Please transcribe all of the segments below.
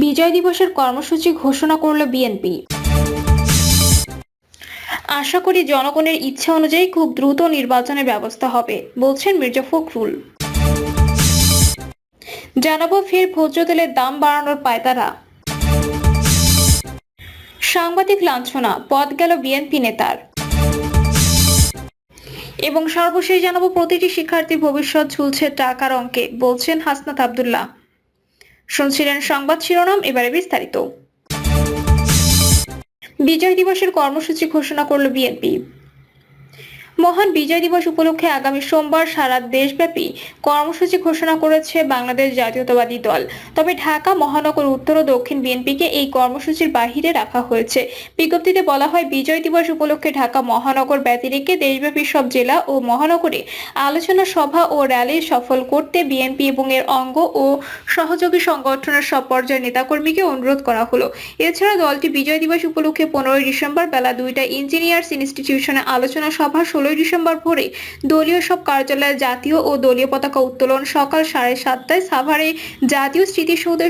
বিজয় দিবসের কর্মসূচি ঘোষণা করল বিএনপি। আশা করি জনগণের ইচ্ছা অনুযায়ী খুব দ্রুত নির্বাচনের ব্যবস্থা হবে, বলছেন মির্জা ফখরুল। জানাবো ফের ভোজ্য তেলের দাম বাড়ানোর পায়তারা। সাংবাদিক লাঞ্ছনা, পদ গেল বিএনপি নেতার। এবং সর্বশেষ জানাবো প্রতিটি শিক্ষার্থীর ভবিষ্যৎ ঝুলছে টাকার অঙ্কে, বলছেন হাসনাত আব্দুল্লাহ। শুনছিলেন সংবাদ শিরোনাম, এবারে বিস্তারিত। বিজয় দিবসের কর্মসূচি ঘোষণা করল বিএনপি। মহান বিজয় দিবস উপলক্ষে আগামী সোমবার সারা দেশব্যাপী কর্মসূচি ঘোষণা করেছে বাংলাদেশ জাতীয়তাবাদী দল। তবে ঢাকা মহানগর উত্তর ও দক্ষিণ বিএনপিকে এই কর্মসূচির বাহিরে রাখা হয়েছে। বিজ্ঞপ্তিতে বলা হয়, বিজয় দিবস উপলক্ষে ঢাকা মহানগর ব্যতিরেকে দেশব্যাপী সব জেলা ও মহানগরে আলোচনা সভা ও র্যালি সফল করতে বিএনপি এবং এর অঙ্গ ও সহযোগী সংগঠনের সব পর্যায়ের নেতাকর্মীকে অনুরোধ করা হলো। এছাড়া দলটি বিজয় দিবস উপলক্ষে 15 ডিসেম্বর বেলা 2টায় ইঞ্জিনিয়ার্স ইনস্টিটিউশনে আলোচনা সভা, 16 ডিসেম্বর ভোরে দলীয় সব কার্যালয়ে জাতীয় ও দলীয় পতাকা উত্তোলন, সকাল 7:30টায় সাভারে জাতীয় স্মৃতিসৌধে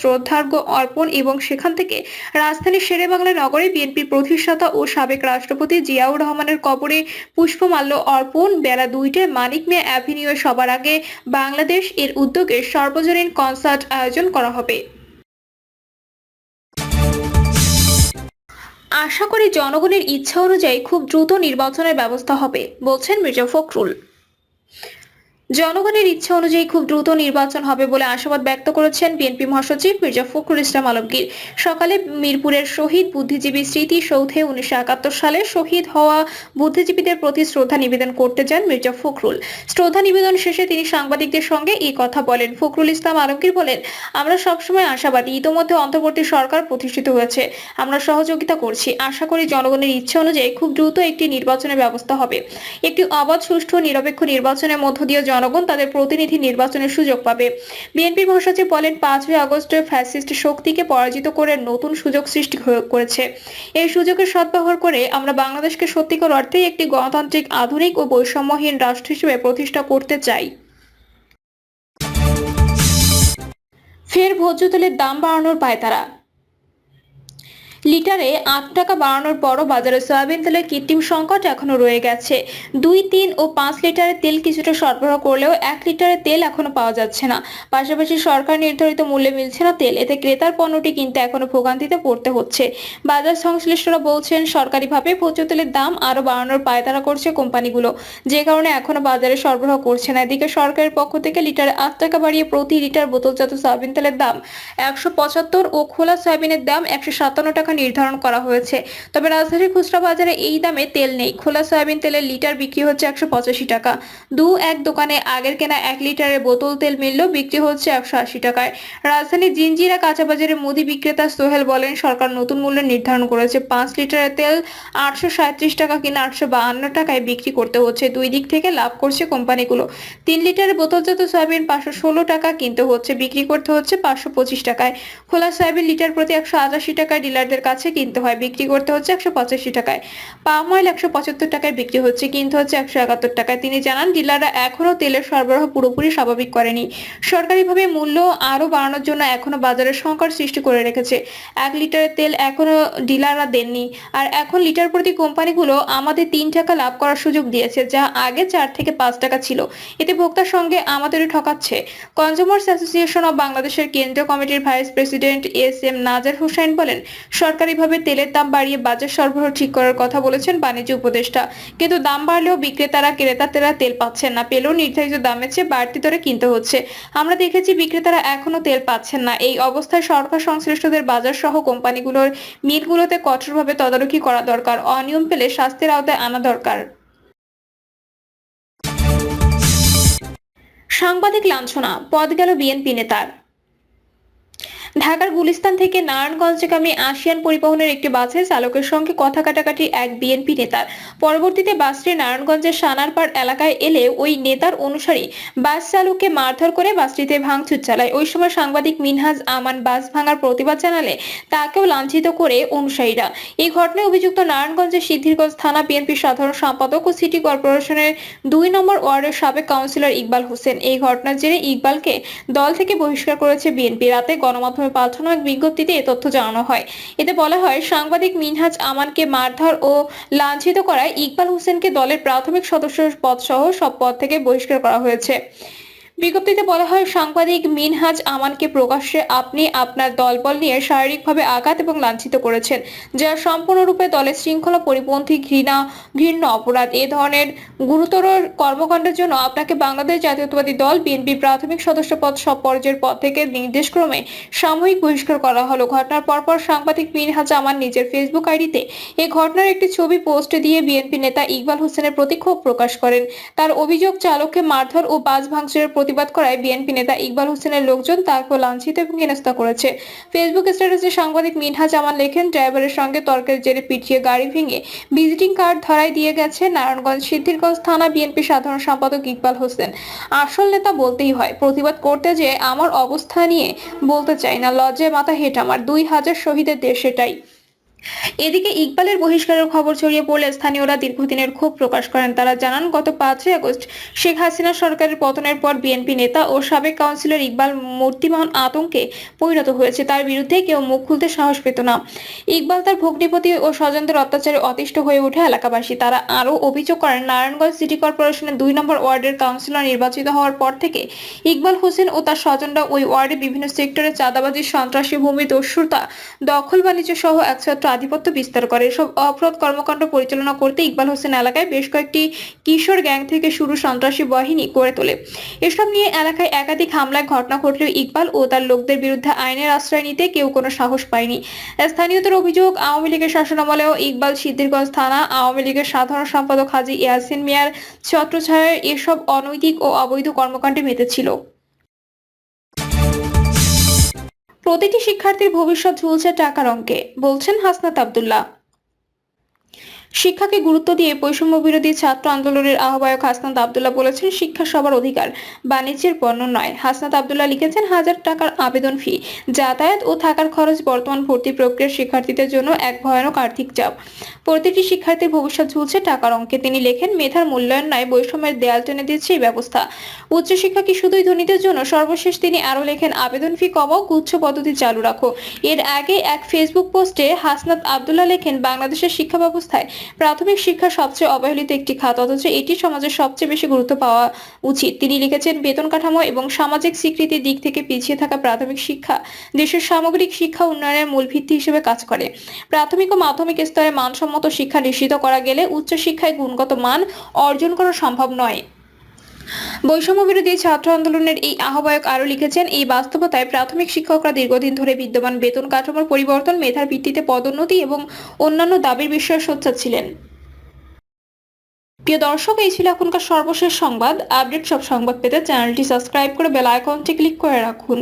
শ্রদ্ধার্ঘ্য অর্পণ এবং সেখান থেকে রাজধানীর শেরেবাংলা নগরে বিএনপির প্রতিষ্ঠাতা ও সাবেক রাষ্ট্রপতি জিয়াউর রহমানের কবরে পুষ্পমাল্য অর্পণ। বেলা 2টায় মানিক মিয়া অ্যাভিনিউয়ে সবার আগে বাংলাদেশ এর উদ্যোগে সর্বজনীন কনসার্ট আয়োজন করা হবে। আশা করি জনগণের ইচ্ছা অনুযায়ী খুব দ্রুত নির্বাচনের ব্যবস্থা হবে, বলছেন মির্জা ফখরুল। জনগণের ইচ্ছা অনুযায়ী খুব দ্রুত নির্বাচন হবে বলে আশাবাদ ব্যক্ত করেছেন বিএনপি মহাসচিব মির্জা ফখরুল ইসলাম আলমগীর। সকালে মিরপুরের শহীদ বুদ্ধিজীবী স্মৃতি সৌধে 1971 সালে শহীদ হওয়া বুদ্ধিজীবীদের প্রতি শ্রদ্ধা নিবেদন করতে যান মির্জা ফখরুল। শ্রদ্ধা নিবেদন শেষে তিনি সাংবাদিকদের সঙ্গে এই কথা বলেন। ফখরুল ইসলাম আলমগীর বলেন, আমরা সবসময় আশাবাদী, ইতোমধ্যে অন্তর্বর্তী সরকার প্রতিষ্ঠিত হয়েছে, আমরা সহযোগিতা করছি। আশা করি জনগণের ইচ্ছা অনুযায়ী খুব দ্রুত একটি নির্বাচনের ব্যবস্থা হবে। একটি অবাধ, সুষ্ঠু, নিরপেক্ষ নির্বাচনের মধ্য দিয়ে জনগণ তাদের প্রতিনিধি নির্বাচনের সুযোগ পাবে। বিএনপির মহাসচিব বলেন, 5ই আগস্ট ফ্যাসিস্ট শক্তিকে পরাজিত করে নতুন সুযোগ সৃষ্টি করেছে। এই সুযোগের সদ্ব্যবহার করে আমরা বাংলাদেশকে সত্যিকার অর্থেই একটি গণতান্ত্রিক, আধুনিক ও বৈষম্যহীন রাষ্ট্র হিসেবে প্রতিষ্ঠা করতে চাই। ফের ভোজ্য তেলের দাম বাড়ানোর পায়তারা। লিটারে 8 টাকা বাড়ানোর পরও বাজারে সয়াবিন তেলের কৃত্রিম সংকট এখনো রয়ে গেছে। 2, 3 ও 5 লিটারের তেল কিছুটা সরবরাহ করলেও 1 লিটারের তেল এখনো পাওয়া যাচ্ছে না। পাশাপাশি সরকার নির্ধারিত মূল্যে মিলছে না তেল, এতে ক্রেতার পণ্যটি কিনতে এখনো ভোগান্তিতে পড়তে হচ্ছে। বাজার সংশ্লিষ্টরা বলছেন, সরকারিভাবে ভোজ্য তেলের দাম আরো বাড়ানোর পায়তারা করছে কোম্পানিগুলো, যে কারণে এখনো বাজারে সরবরাহ করছে না। এদিকে সরকারের পক্ষ থেকে লিটারে 8 টাকা বাড়িয়ে প্রতি লিটার বোতলজাত সয়াবিন তেলের দাম 175 ও খোলা সয়াবিনের দাম 157 টাকা নির্ধারণ করা হয়েছে। তবে রাজধানীর খুচরা বাজারে এই দামে তেল নেই। খোলা সয়াবিন তেলের লিটার বিক্রি হচ্ছে 185 টাকা। 2-1 দোকানে আগের কেনা 1 লিটারের বোতল তেল মিললেও বিক্রি হচ্ছে 180 টাকায়। রাজধানীর জিঞ্জিরা কাঁচাবাজারের মুদি বিক্রেতা সোহেল বলেন, সরকার নতুন মূল্য নির্ধারণ করেছে। 5 লিটারের তেল 837 টাকা কিনা 852 টাকায় বিক্রি করতে হচ্ছে। দুই দিক থেকে লাভ করছে কোম্পানিগুলো। 3 লিটারের বোতলজাত সয়াবিন 516 টাকা কিনতে হচ্ছে, বিক্রি করতে হচ্ছে 525 টাকায়। খোলা সয়াবিন লিটার প্রতি 188 টাকায় ডিলারদের কাছে কিনতে হয়, বিক্রি করতে হচ্ছে 185 টাকায়। পাম অয়েল 175 টাকায় বিক্রি হচ্ছে, কিনতে হচ্ছে 171 টাকায়। তিনি জানান, ডিলাররা এখনো তেলের সরবরাহ পুরোপুরি স্বাভাবিক করেনি। সরকারিভাবে মূল্য আরো বাড়ানোর জন্য এখনো বাজারে সংকট সৃষ্টি করে রেখেছে। 1 লিটারের তেল এখনো ডিলাররা দেননি, আর এখন লিটার প্রতি কোম্পানিগুলো আমাদের 3 টাকা লাভ করার সুযোগ দিয়েছে, যা আগে 4 থেকে 5 টাকা ছিল। এতে ভোক্তার সঙ্গে আমাদেরও ঠকাচ্ছে। কনজিউমার্স অ্যাসোসিয়েশন অব বাংলাদেশের কেন্দ্রীয় কমিটির ভাইস প্রেসিডেন্ট এস.এম. নাজার হোসেন বলেন, সরকারিভাবে তেলের দাম বাড়িয়ে বাজার সরবরাহ ঠিক করার কথা বলেছেন বাণিজ্য উপদেষ্টা, কিন্তু দাম বাড়লেও ক্রেতারা তেল পাচ্ছেন না, পেলেও নির্ধারিত দামের চেয়ে বাড়তি দরে কিনতে হচ্ছে। আমরা দেখেছি বিক্রেতারা এখনো তেল পাচ্ছেন না। এই অবস্থায় সরকার সংশ্লিষ্টদের বাজার সহ কোম্পানিগুলোর মিলগুলোতে কঠোরভাবে তদারকি করা দরকার। অনিয়ম পেলে শাস্তির আওতায় আনা দরকার। সাংবাদিক লাঞ্ছনা, পদ গেল বিএনপি নেতার। ঢাকার গুলিস্তান থেকে নারায়ণগঞ্জগামী আসিয়ান পরিবহনের একটি বাসে চালকের সঙ্গে কথা কাটাকাটি এক বিএনপি নেতার। পরবর্তীতে বাসটি নারায়ণগঞ্জের সানারপাড় এলাকায় এলে ওই নেতার অনুসারী বাস চালককে মারধর করে বাসটিতে ভাঙচুর চালায়। ওই সময় সাংবাদিক মিনহাজ আমান বাস ভাঙার প্রতিবাদ জানালে তাকেও লাঞ্ছিত করে অনুসারীরা। এই ঘটনায় অভিযুক্ত নারায়ণগঞ্জের সিদ্ধিরগঞ্জ থানা বিএনপির সাধারণ সম্পাদক ও সিটি কর্পোরেশনের 2 নম্বর ওয়ার্ডের সাবেক কাউন্সিলর ইকবাল হোসেন। এই ঘটনার জেরে ইকবালকে দল থেকে বহিষ্কার করেছে বিএনপি। রাতে গণমাধ্যমে মাধ্যমে পাঠানো এক বিজ্ঞপ্তিতে এ তথ্য জানানো হয়। এতে বলা হয়, সাংবাদিক মিনহাজ আমানকে মারধর ও লাঞ্ছিত করায় ইকবাল হোসেনকে দলের প্রাথমিক সদস্য পদ সহ সব পদ থেকে বহিষ্কার করা হয়েছে। বিজ্ঞপ্তিতে বলা হয়, সাংবাদিক মিনহাজ আমানকে প্রকাশ্যে আপনি আপনার দলবল নিয়ে শারীরিকভাবে আঘাত এবং লাঞ্ছিত করেছেন, যা সম্পূর্ণরূপে দলের শৃঙ্খলা পরিপন্থী ঘৃণ্য অপরাধ। এ ধরনের গুরুতর কর্মকাণ্ডের জন্য আপনাকে বাংলাদেশ জাতীয়তাবাদী দল বিএনপি প্রাথমিক সদস্য পদ সব পর্যায়ের পদ থেকে নির্দেশক্রমে সাময়িক বহিষ্কার করা হলো। ঘটনার পরপর সাংবাদিক মিনহাজ আমান নিজের ফেসবুক আইডিতে এই ঘটনার একটি ছবি পোস্ট দিয়ে বিএনপি নেতা ইকবাল হোসেনের প্রতি ক্ষোভ প্রকাশ করেন। তার অভিযোগ, চালককে মারধর ও বাস ভাঙচুরের প্রতিবাদ করায় বিএনপি নেতা ইকবাল হোসেনের লোকজন তাকে লাঞ্ছিত এবং হেনস্থা করেছে। ফেসবুক স্ট্যাটাসে সাংবাদিক মিনহাজ আমান লেখেন, ড্রাইভারের সঙ্গে তর্কের জেরে পিটিয়ে গাড়ি ভেঙে ভিজিটিং কার্ড ধরায় দিয়ে গেছে নারায়ণগঞ্জ সিদ্ধিরগঞ্জ থানা বিএনপি সাধারণ সম্পাদক ইকবাল হোসেন। আসল নেতা বলতেই হয়, প্রতিবাদ করতে যে আমার অবস্থা নিয়ে বলতে চাই না, লজ্জায় মাথা হেঁট আমার, 2000 শহীদের দেশ এটাই। এদিকে ইকবালের বহিষ্কারের খবর ছড়িয়ে পড়লে স্থানীয়রা দীর্ঘদিনের ক্ষোভ প্রকাশ করেন। তারা জানান, গত 5ই আগস্ট শেখ হাসিনা সরকারের পতনের পর বিএনপি নেতা ও সাবেক কাউন্সিলর ইকবাল মূর্তিমান আতঙ্কে পরিণত হয়েছে। তার বিরুদ্ধে কেউ মুখ খুলতে সাহস পেত না। ইকবাল তার ভগ্নিপতি ও স্বজনদের অত্যাচারে অতিষ্ঠ হয়ে ওঠে এলাকাবাসী। তারা আরও অভিযোগ করেন, নারায়ণগঞ্জ সিটি কর্পোরেশনের 2 নম্বর ওয়ার্ডের কাউন্সিলর নির্বাচিত হওয়ার পর থেকে ইকবাল হোসেন ও তার স্বজনরা ওই ওয়ার্ডে বিভিন্ন সেক্টরে চাঁদাবাজি, সন্ত্রাসী, ভূমি দস্যুতা, দখল বাণিজ্য সহ একছত্র আধিপত্য বিস্তার করে। এসব অপরাধ কর্মকাণ্ড পরিচালনা করতে ইকবাল হোসেন এলাকায় বেশ কয়েকটি কিশোর গ্যাং থেকে শুরু সন্ত্রাসী বাহিনী গড়ে তোলে। এসব নিয়ে এলাকায় একাধিক হামলার ঘটনা ঘটলেও ইকবাল ও তার লোকদের বিরুদ্ধে আইনের আশ্রয় নিতে কেউ কোনো সাহস পায়নি। স্থানীয়দের অভিযোগ, আওয়ামী লীগের শাসনামলেও ইকবাল সিদ্ধিরগঞ্জ থানা আওয়ামী লীগের সাধারণ সম্পাদক হাজী ইয়াসিন মিয়ার ছত্রছায়ায় এসব অনৈতিক ও অবৈধ কর্মকাণ্ডে মেতেছিল। প্রতিটি শিক্ষার্থীর ভবিষ্যৎ ঝুলছে টাকার অঙ্কে, বলছেন হাসনাত আব্দুল্লাহ। শিক্ষাকে গুরুত্ব দিয়ে বৈষম্য বিরোধী ছাত্র আন্দোলনের আহ্বায়ক হাসনাত আব্দুল্লাহ বলেছেন, শিক্ষা সবার অধিকার, বাণিজ্যের পণ্য নয়। হাসনাত আব্দুল্লাহ লিখেছেন, 1000 টাকার আবেদন ফি, যাতায়াত ও থাকার খরচ বর্তমান ভর্তি প্রক্রিয়ার শিক্ষার্থীদের জন্য এক ভয়ানক আর্থিক চাপ। প্রতিটি শিক্ষার্থীর ভবিষ্যৎ ঝুলছে টাকার অঙ্কে। তিনি লেখেন, মেধার মূল্যায়ন নয়, বৈষম্যের দেয়াল টেনে দিচ্ছে এই ব্যবস্থা। উচ্চশিক্ষা কি শুধুই ধনীদের জন্য? সর্বশেষ তিনি আরো লেখেন, আবেদন ফি কমাও, গুচ্ছ পদ্ধতি চালু রাখো। এর আগে এক ফেসবুক পোস্টে হাসনাত আব্দুল্লাহ লেখেন, বাংলাদেশের শিক্ষা ব্যবস্থায় প্রাথমিক শিক্ষা সবচেয়ে অবহেলিত একটি খাত, অথচ এটি সমাজের সবচেয়ে বেশি গুরুত্ব পাওয়া উচিত। তিনি লিখেছেন, বেতন কাঠামো এবং সামাজিক স্বীকৃতির দিক থেকে পিছিয়ে থাকা প্রাথমিক শিক্ষা দেশের সামগ্রিক শিক্ষা উন্নয়নের মূল ভিত্তি হিসেবে কাজ করে। প্রাথমিক ও মাধ্যমিক স্তরে মানসম্মত শিক্ষা নিশ্চিত করা গেলে উচ্চশিক্ষায় গুণগত মান অর্জন করা সম্ভব নয়। বৈষম্য বিরোধী ছাত্র আন্দোলনের এই আহ্বায়ক আরো লিখেছেন, এই বাস্তবতায় প্রাথমিক শিক্ষকরা দীর্ঘদিন ধরে বিদ্যমান বেতন কাঠামোর পরিবর্তন, মেধার ভিত্তিতে পদোন্নতি এবং অন্যান্য দাবির বিষয়ে সোচ্চার ছিলেন। প্রিয় দর্শক, এই ছিল এখনকার সর্বশেষ সংবাদ। আপডেট সব সংবাদ পেতে চ্যানেলটি সাবস্ক্রাইব করে বেল আইকনটি ক্লিক করে রাখুন।